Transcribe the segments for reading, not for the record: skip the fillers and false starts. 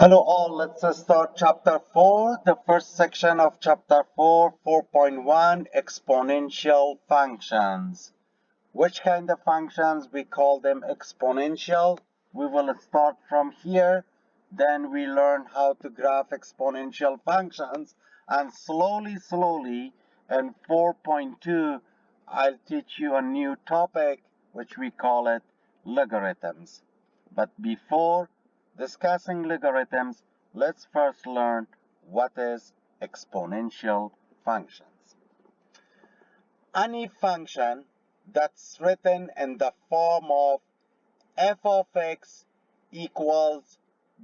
Hello all, let's start chapter 4, the first section of chapter 4, 4.1, exponential functions. Which kind of functions? We call them exponential. We will start from here, then we learn how to graph exponential functions, and slowly in 4.2, I'll teach you a new topic, which we call it logarithms. But before discussing logarithms, let's first learn what is exponential functions. Any function that's written in the form of f of x equals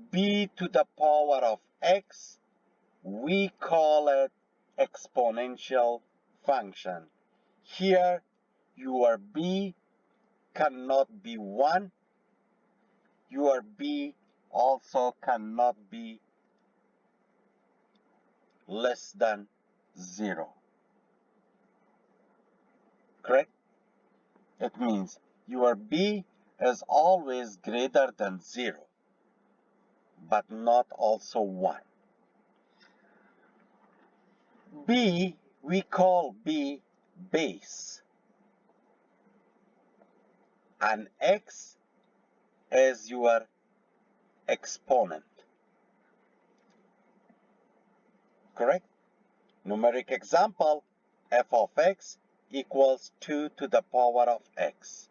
b to the power of x, we call it exponential function. Here, your b cannot be 1. Your b also cannot be less than 0. Correct? It means your b is always greater than 0, but not also 1. B, we call b base, and x is your exponent. Correct? Numeric example, f of x equals 2 to the power of x.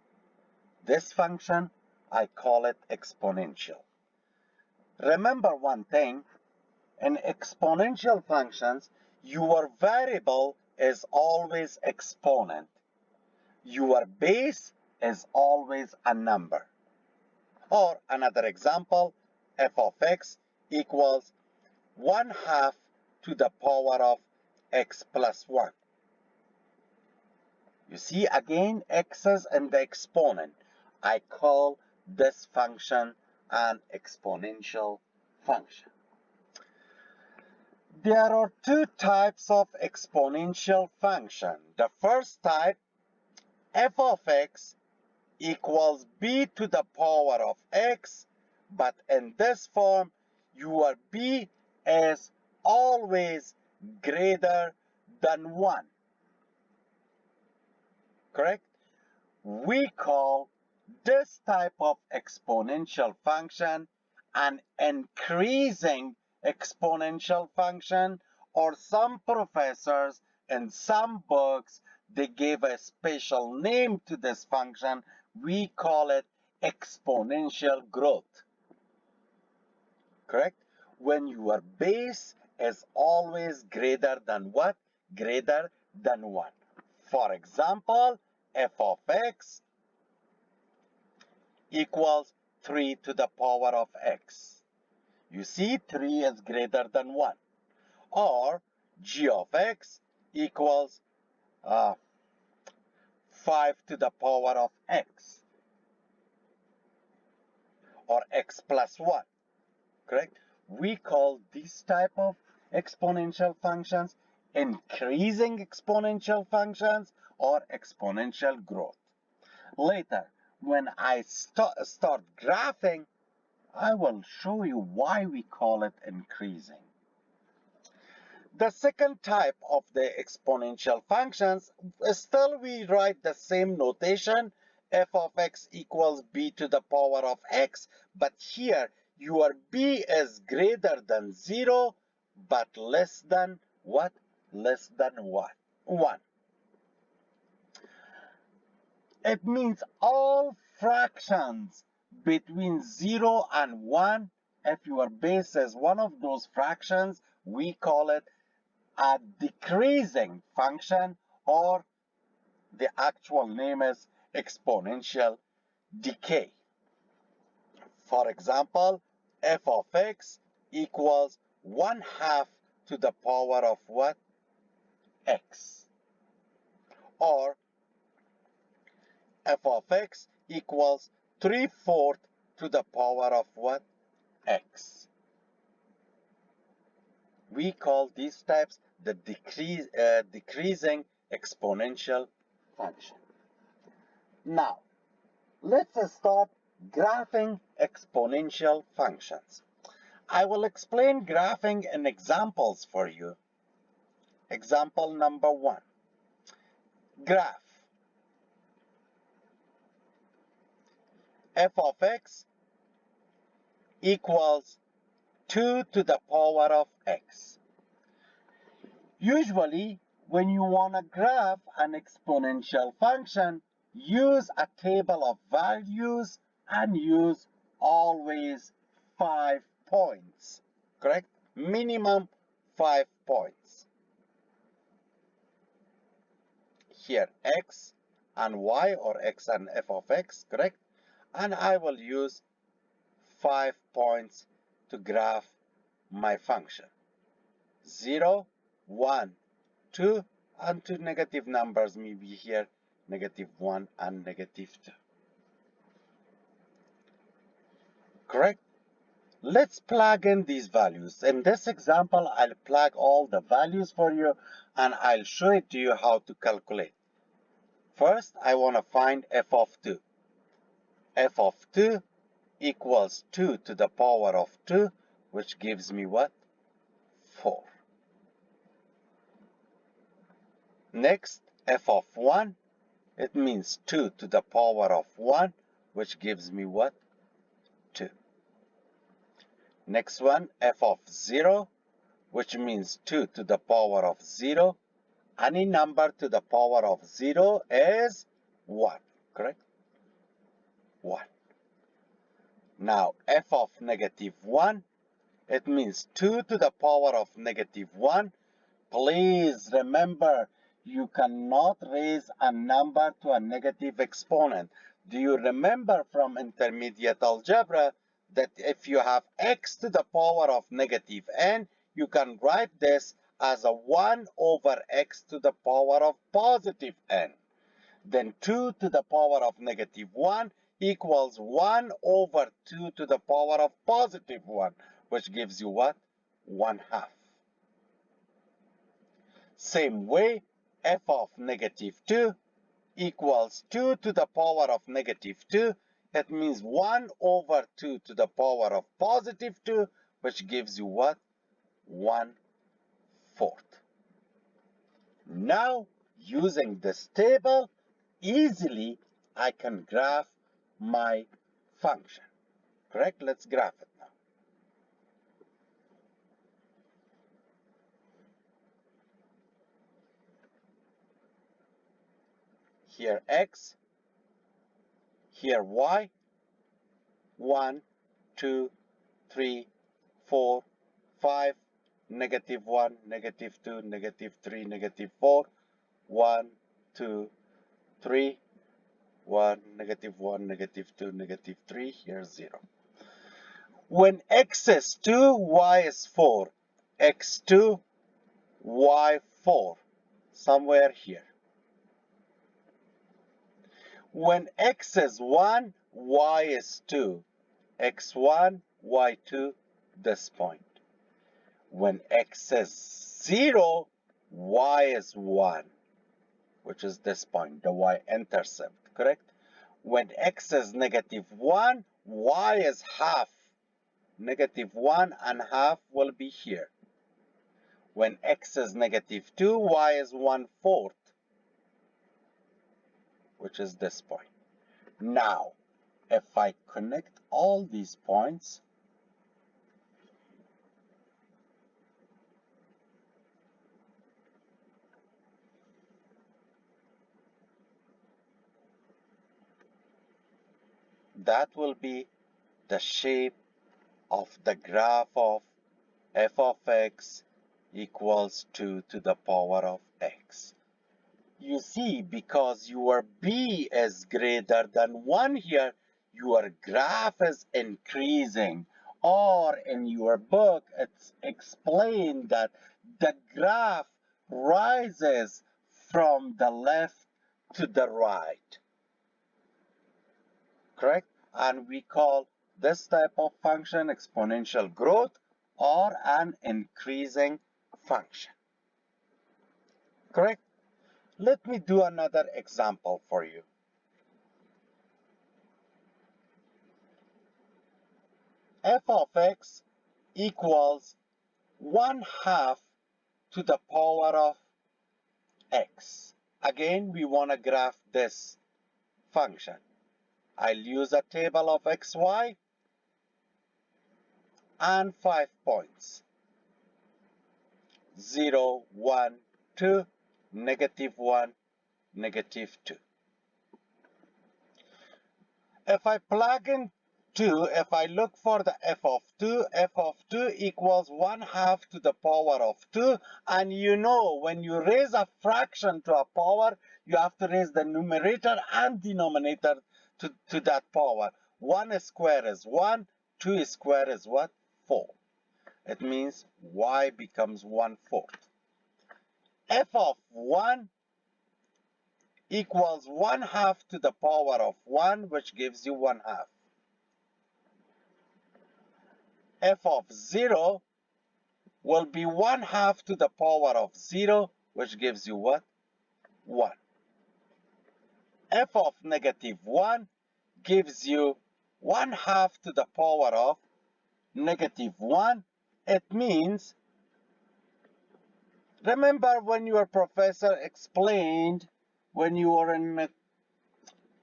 This function, I call it exponential. Remember one thing, in exponential functions, your variable is always exponent. Your base is always a number. Or another example, f of x equals 1/2 to the power of x plus 1. You see again, x is in the exponent. I call this function an exponential function. There are two types of exponential function. The first type, f of x equals b to the power of x, but in this form, your b is always greater than 1. Correct? We call this type of exponential function an increasing exponential function, or some professors in some books, they gave a special name to this function. We call it exponential growth. Correct? When your base is always greater than what? Greater than 1. For example, f of x equals 3 to the power of x. You see, 3 is greater than 1. Or g of x equals 5 to the power of x. Or x plus 1. Correct? We call this type of exponential functions increasing exponential functions or exponential growth. Later, when I start graphing, I will show you why we call it increasing. The second type of the exponential functions, still we write the same notation, f of x equals b to the power of x, but here your b is greater than 0, but less than what? Less than 1. It means all fractions between 0 and 1, if your base is one of those fractions, we call it a decreasing function, or the actual name is exponential decay. For example, f of x equals 1/2 to the power of what? X. Or f of x equals 3/4 to the power of what? X. We call these types the decreasing exponential function. Now, let's start graphing exponential functions. I will explain graphing in examples for you. Example number 1. Graph f of x equals 2 to the power of x. Usually, when you want to graph an exponential function, use a table of values and use always 5 points, correct? Minimum 5 points. Here, x and y, or x and f of x, correct? And I will use 5 points to graph my function. 0, 1, 2, and 2 negative numbers may be here, -1 and -2. Correct? Let's plug in these values. In this example, I'll plug all the values for you and I'll show it to you how to calculate. First, I want to find f of 2. F of 2 equals 2 to the power of 2, which gives me what? 4. Next, f of 1, it means 2 to the power of 1, which gives me what? 2. Next one, f of 0, which means 2 to the power of 0. Any number to the power of 0 is 1, correct? 1. Now, f of -1, it means 2 to the power of -1. Please remember, you cannot raise a number to a negative exponent. Do you remember from intermediate algebra that if you have x to the power of -n, you can write this as a 1 over x to the power of +n. Then 2 to the power of -1 equals 1 over 2 to the power of +1, which gives you what? 1/2. Same way, f of -2 equals 2 to the power of -2. It means 1 over 2 to the power of +2, which gives you what? 1/4. Now, using this table, easily I can graph my function. Correct? Let's graph it now. Here x, here y, 1, 2, 3, 4, 5, -1, -2, -3, -4, 1, 2, 3, 1, -1, -2, -3, here 0. When x is 2, y is 4. x2, y4, somewhere here. When x is 1, y is 2. x1, y2, this point. When x is 0, y is 1, which is this point, the y-intercept, correct? When x is -1, y is half. -1 and half will be here. When x is -2, y is 1/4, which is this point. Now, if I connect all these points, that will be the shape of the graph of f of x equals 2 to the power of x. You see, because your b is greater than 1 here, your graph is increasing. Or in your book, it's explained that the graph rises from the left to the right. Correct? And we call this type of function exponential growth or an increasing function. Correct? Let me do another example for you. F of x equals 1/2 to the power of x. Again, we want to graph this function. I'll use a table of xy and 5 points. 0, 1, 2, -1, -2. If I plug in 2, if I look for the f of 2 equals 1/2 to the power of 2. And you know, when you raise a fraction to a power, you have to raise the numerator and denominator to that power. 1 square is 1, 2 square is what? 4. It means y becomes 1/4. F of 1 equals 1/2 to the power of 1, which gives you 1/2. F of 0 will be 1/2 to the power of 0, which gives you what? 1. F of -1 gives you 1/2 to the power of -1. It means, remember when your professor explained when you were in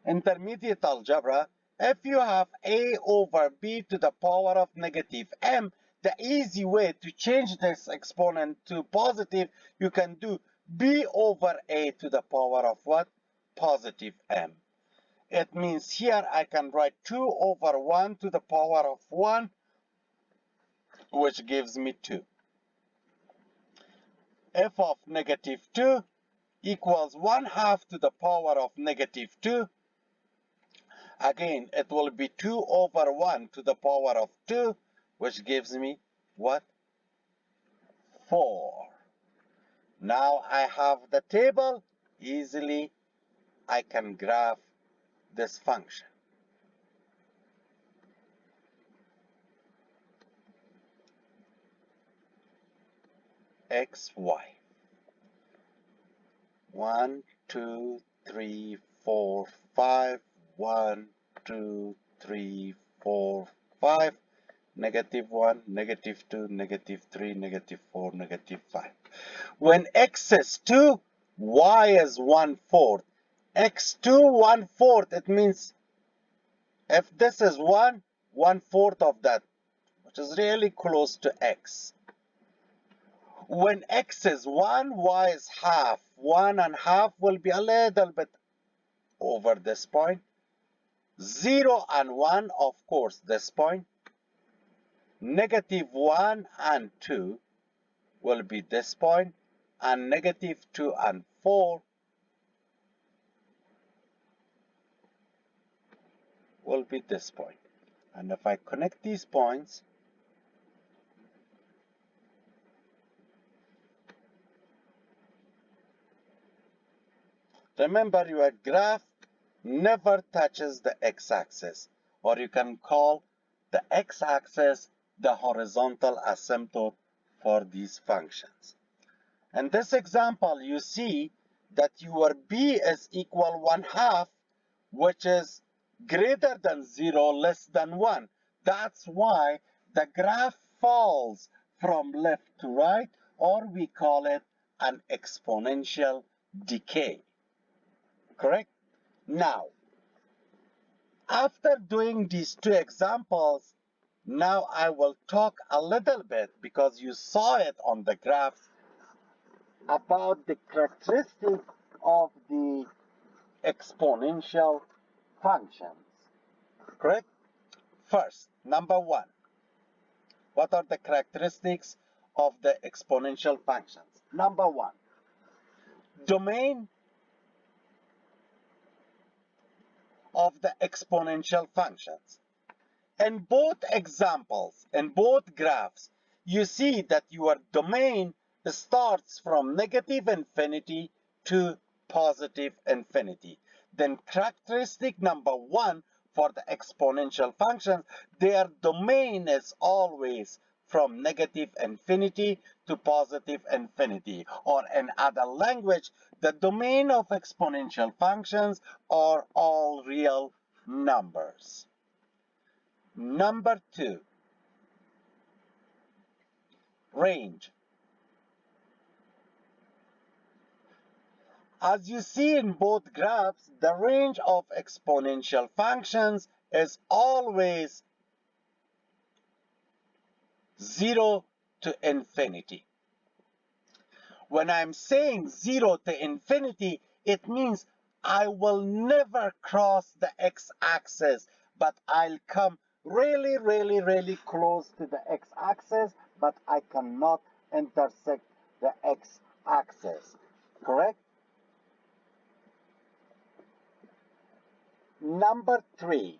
intermediate algebra, if you have a over b to the power of -m, the easy way to change this exponent to positive, you can do b over a to the power of what? Positive m. It means here I can write 2 over 1 to the power of 1, which gives me 2. F of -2 equals 1/2 to the power of -2. Again, it will be 2 over 1 to the power of 2, which gives me what? 4. Now I have the table. Easily, I can graph this function. xy. 1, 2, 3, 4, 5. 1, 2, 3, 4, 5. -1, -2, -3, -4, -5. When x is 2, y is 1/4. x2 1/4, it means if this is 1, 1/4 of that, which is really close to x. When x is 1, y is half. 1 and half will be a little bit over this point. 0 and 1, of course, this point. -1 and 2 will be this point, and -2 and 4 will be this point. And if I connect these points, remember your graph never touches the x-axis, or you can call the x-axis the horizontal asymptote for these functions. In this example, you see that your b is equal 1/2, which is greater than 0, less than 1. That's why the graph falls from left to right, or we call it an exponential decay. Correct? Now, after doing these two examples, now I will talk a little bit, because you saw it on the graphs, about the characteristics of the exponential functions. Correct? First, number 1. What are the characteristics of the exponential functions? Number 1. Domain of the exponential functions. In both examples, in both graphs, you see that your domain starts from -infinity to +infinity. Then characteristic number 1 for the exponential functions, their domain is always from -infinity to +infinity. Or in other language, the domain of exponential functions are all real numbers. Number 2, range. As you see in both graphs, the range of exponential functions is always 0 to infinity. When I'm saying 0 to infinity, it means I will never cross the x-axis, but I'll come really, really, really close to the x-axis, but I cannot intersect the x-axis. Correct? Number 3.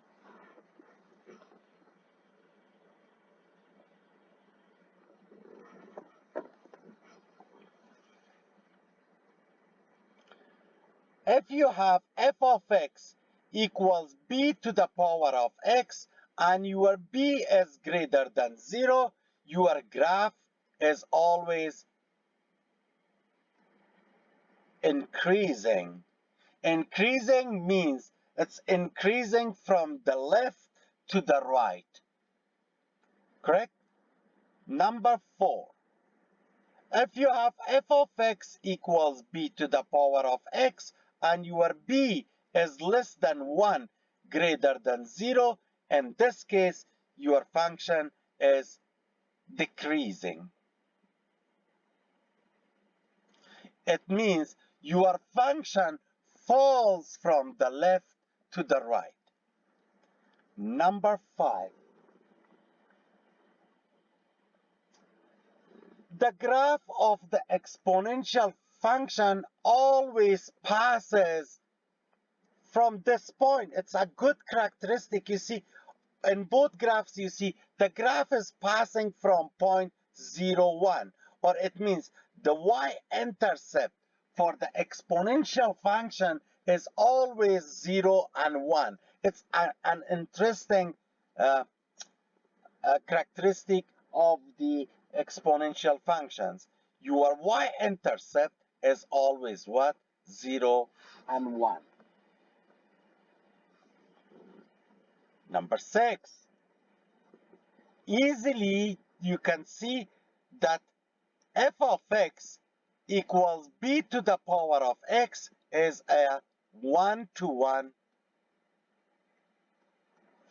If you have f of x equals b to the power of x and your b is greater than 0, your graph is always increasing. Increasing means it's increasing from the left to the right. Correct? Number 4. If you have f of x equals b to the power of x and your b is less than 1 greater than 0, in this case your function is decreasing. It means your function falls from the left to the right. Number 5. The graph of the exponential function always passes from this point. It's a good characteristic. You see, in both graphs, you see the graph is passing from point 0, 1, or it means the y-intercept for the exponential function is always 0 and 1. It's an interesting characteristic of the exponential functions. Your y-intercept is always what? 0 and 1. Number 6. Easily you can see that f of x equals b to the power of x is a one-to-one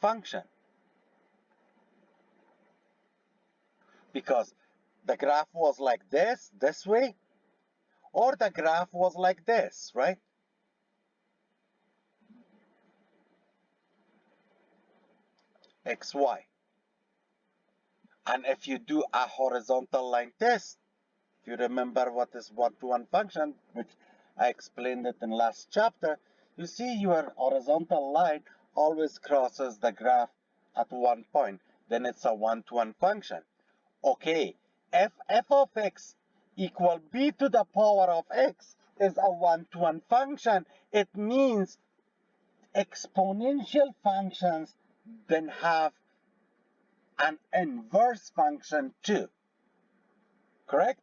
function. Because the graph was like this way, or the graph was like this, right? XY. And if you do a horizontal line test, if you remember what is one-to-one function, which I explained it in last chapter, you see your horizontal line always crosses the graph at one point. Then it's a one-to-one function. Okay, if f of x equal b to the power of x is a one-to-one function, it means exponential functions then have an inverse function too. Correct?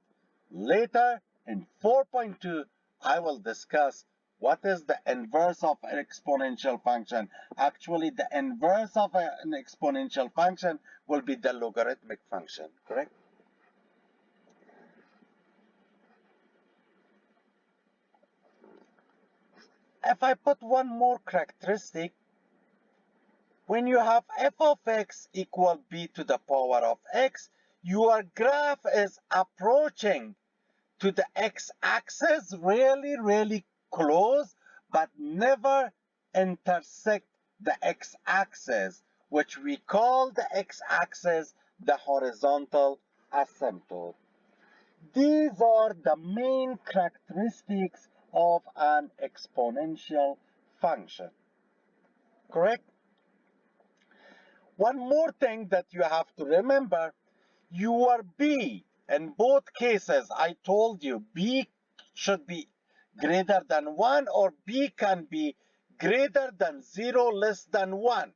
Later in 4.2, I will discuss what is the inverse of an exponential function. Actually, the inverse of an exponential function will be the logarithmic function. Correct? If I put one more characteristic, when you have f of x equal b to the power of x, your graph is approaching to the x-axis really, really close, but never intersect the x-axis, which we call the x-axis the horizontal asymptote. These are the main characteristics of an exponential function. Correct? One more thing that you have to remember, your b, in both cases, I told you, b should be greater than 1 or b can be greater than 0, less than 1.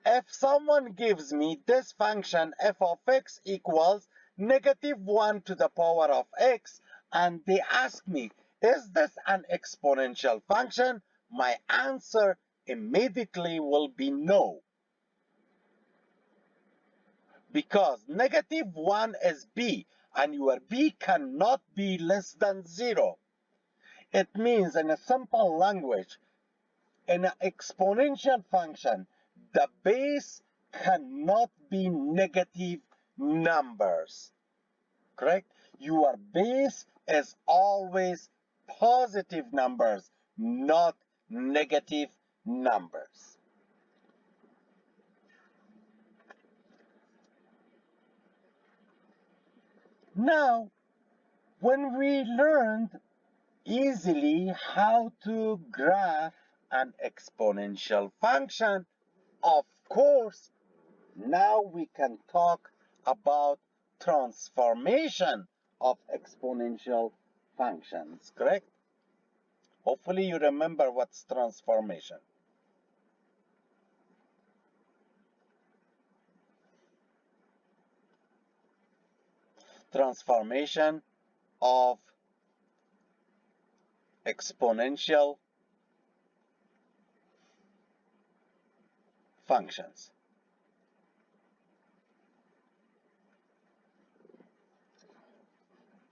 If someone gives me this function f of x equals negative 1 to the power of x, and they ask me, is this an exponential function? My answer immediately will be no. because -1 is b, and your b cannot be less than 0. It means, in a simple language, in an exponential function, the base cannot be negative numbers. Correct? Your base is always positive numbers, not negative numbers. Now, when we learned easily how to graph an exponential function, of course, now we can talk about transformation of exponential functions, correct? Hopefully you remember what's transformation. Transformation of exponential functions.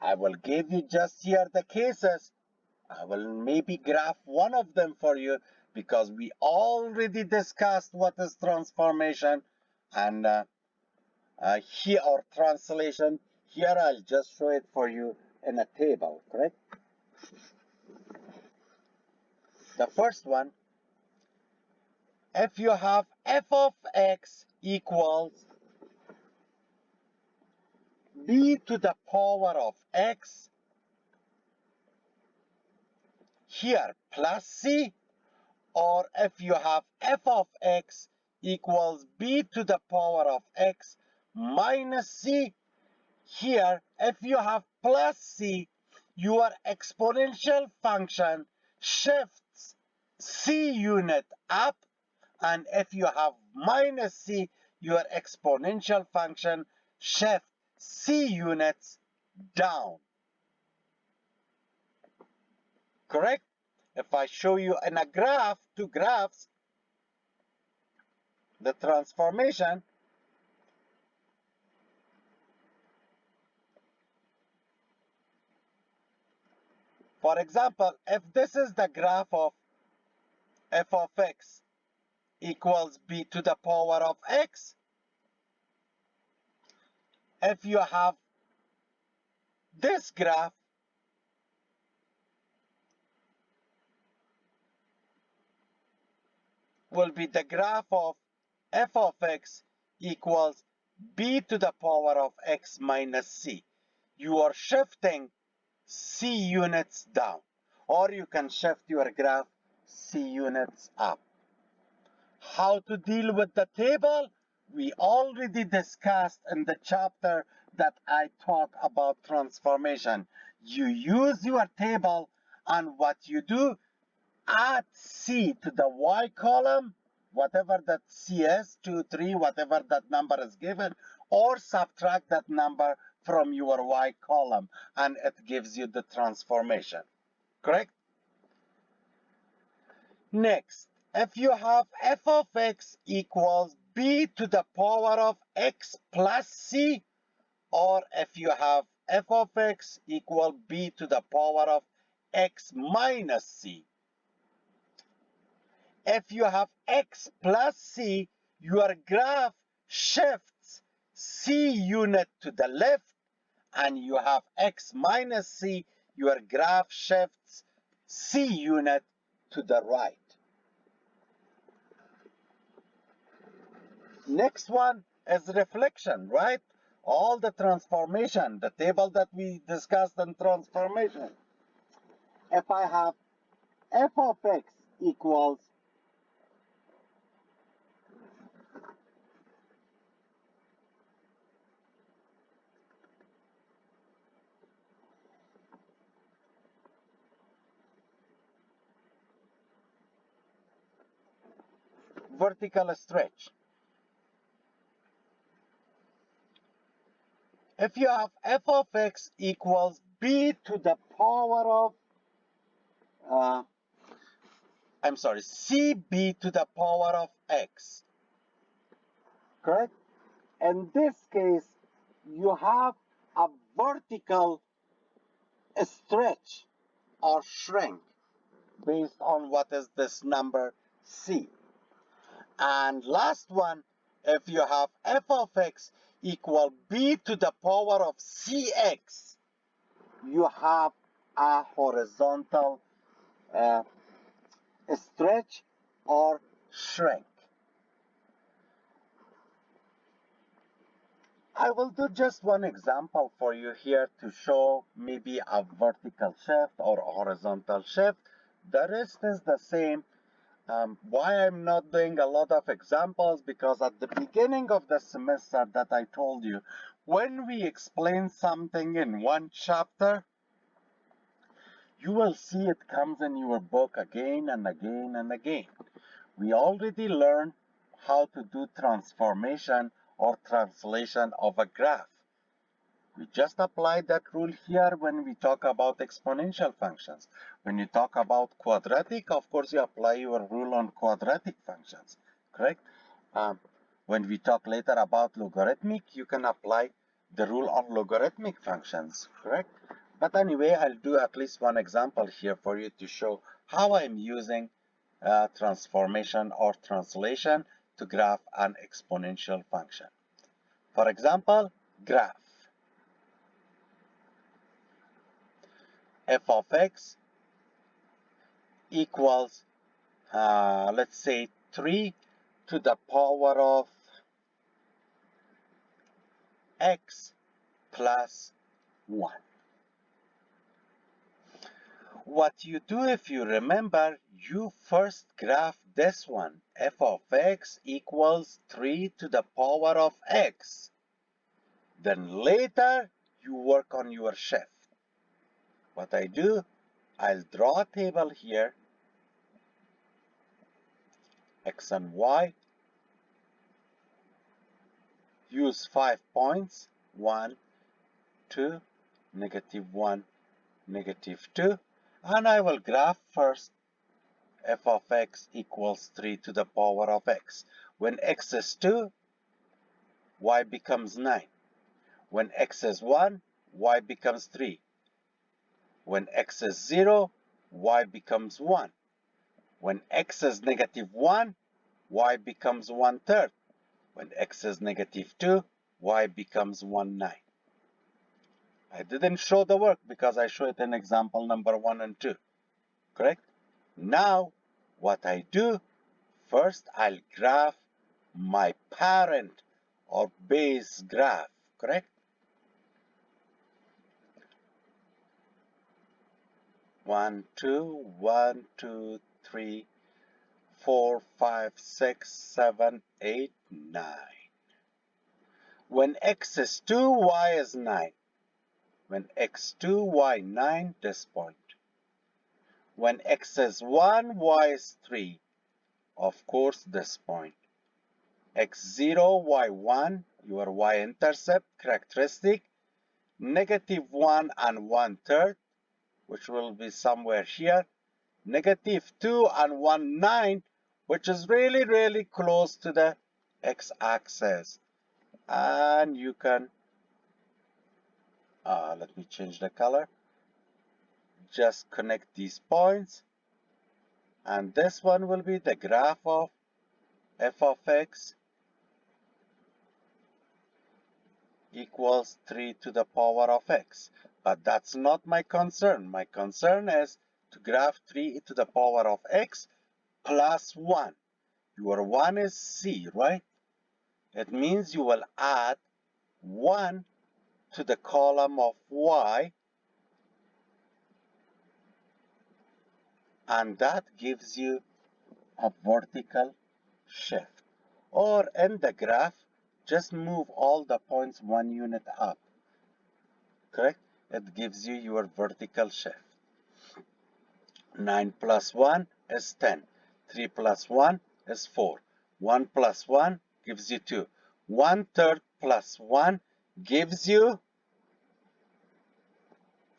I will give you just here the cases. I will maybe graph one of them for you because we already discussed what is transformation and here or translation. Here I'll just show it for you in a table, correct? The first one, if you have f of x equals b to the power of x, here plus c, or if you have f of x equals b to the power of x minus c, here if you have plus c, your exponential function shifts c unit up, and if you have minus c, your exponential function shifts c units down. Correct? If I show you in a graph, two graphs, the transformation, for example, if this is the graph of f of x equals b to the power of x, if you have this graph, will be the graph of f of x equals b to the power of x minus c. You are shifting c units down, or you can shift your graph c units up. How to deal with the table? We already discussed in the chapter that I talk about transformation. You use your table, and what you do, add c to the y column, whatever that c is, 2, 3, whatever that number is given, or subtract that number from your y column, and it gives you the transformation. Correct? Next, if you have f of x equals b to the power of x plus c, or if you have f of x equal b to the power of x minus c. If you have x plus c, your graph shifts c unit to the left, and you have x minus c, your graph shifts c unit to the right. Next one is reflection, right? All the transformation, the table that we discussed in transformation. If I have f of x equals vertical stretch. If you have f of x equals b to the power of, cb to the power of x, correct? In this case, you have a vertical stretch or shrink based on what is this number c. And last one, if you have f of x equal b to the power of cx, you have a horizontal stretch or shrink. I will do just one example for you here to show maybe a vertical shift or horizontal shift. The rest is the same. Why I'm not doing a lot of examples, because at the beginning of the semester that I told you, when we explain something in one chapter, you will see it comes in your book again and again and again. We already learned how to do transformation or translation of a graph. We just apply that rule here when we talk about exponential functions. When you talk about quadratic, of course, you apply your rule on quadratic functions, correct? When we talk later about logarithmic, you can apply the rule on logarithmic functions, correct? But anyway, I'll do at least one example here for you to show how I'm using transformation or translation to graph an exponential function. For example, graph. F of x equals, let's say, 3 to the power of x plus 1. What you do, if you remember, you first graph this one. F of x equals 3 to the power of x. Then later, you work on your shift. What I do, I'll draw a table here, x and y, use 5 points, 1, 2, -1, -2, and I will graph first f of x equals 3 to the power of x. When x is 2, y becomes 9. When x is 1, y becomes 3. When x is 0, y becomes 1. When x is -1, y becomes 1/3. When x is -2, y becomes 1/9. I didn't show the work because I show it in example number 1 and 2. Correct? Now, what I do, first I'll graph my parent or base graph. Correct? 1, 2, 1, 2, 3, 4, 5, 6, 7, 8, 9. When x is 2, y is 9. When x 2, y 9, this point. When x is 1, y is 3. Of course, this point. X 0, y 1, your y-intercept characteristic, -1 and 1/3, which will be somewhere here, -2 and 1/9, which is really, really close to the x-axis. And you can, let me change the color, just connect these points, and this one will be the graph of f of x equals 3 to the power of x. But that's not my concern. My concern is to graph 3 to the power of x plus 1. Your 1 is c, right? It means you will add 1 to the column of y, and that gives you a vertical shift. Or in the graph, just move all the points 1 unit up. Correct? It gives you your vertical shift. 9 plus 1 is 10. 3 plus 1 is 4. 1 plus 1 gives you 2. 1/3 plus 1 gives you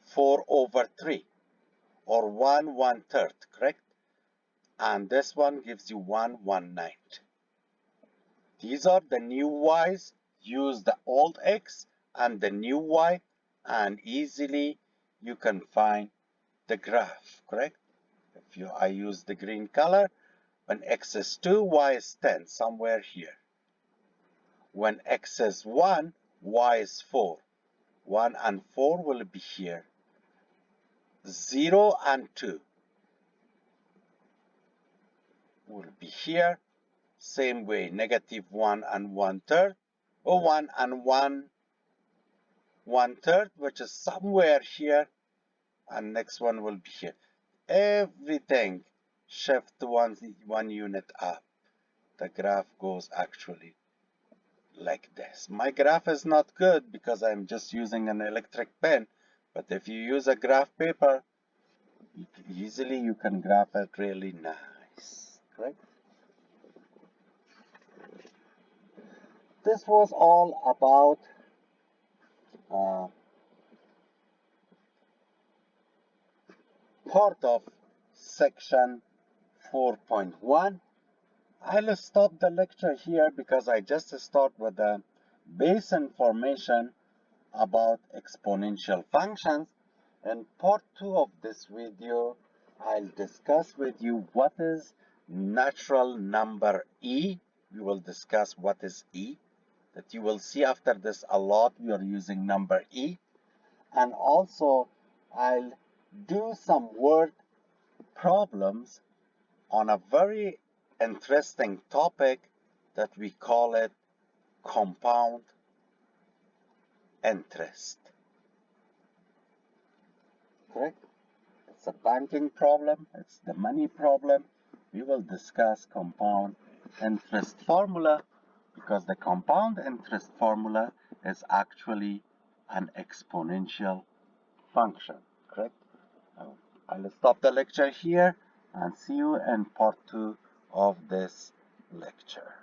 4/3, or 1/1/3, correct? And this one gives you 1/1/9. These are the new y's use the old x and the new y, and easily you can find the graph, correct? If I use the green color, when x is 2, y is 10, somewhere here. When x is 1, y is 4. 1 and 4 will be here. 0 and 2 will be here. Same way, negative 1 and 1/3, or 1 and 1/3, which is somewhere here, and next one will be here. Everything shift one unit up. The graph goes actually like this. My graph is not good because I'm just using an electric pen, but if you use a graph paper, easily you can graph it really nice, right? This was all about part of section 4.1. I'll stop the lecture here because I just start with the base information about exponential functions. In part 2 of this video, I'll discuss with you what is natural number e. We will discuss what is e. That you will see after this a lot we are using number e. And also I'll do some word problems on a very interesting topic that we call it compound interest. Correct? It's a banking problem, it's the money problem. We will discuss compound interest formula because the compound interest formula is actually an exponential function. Correct? I'll stop the lecture here and see you in part 2 of this lecture.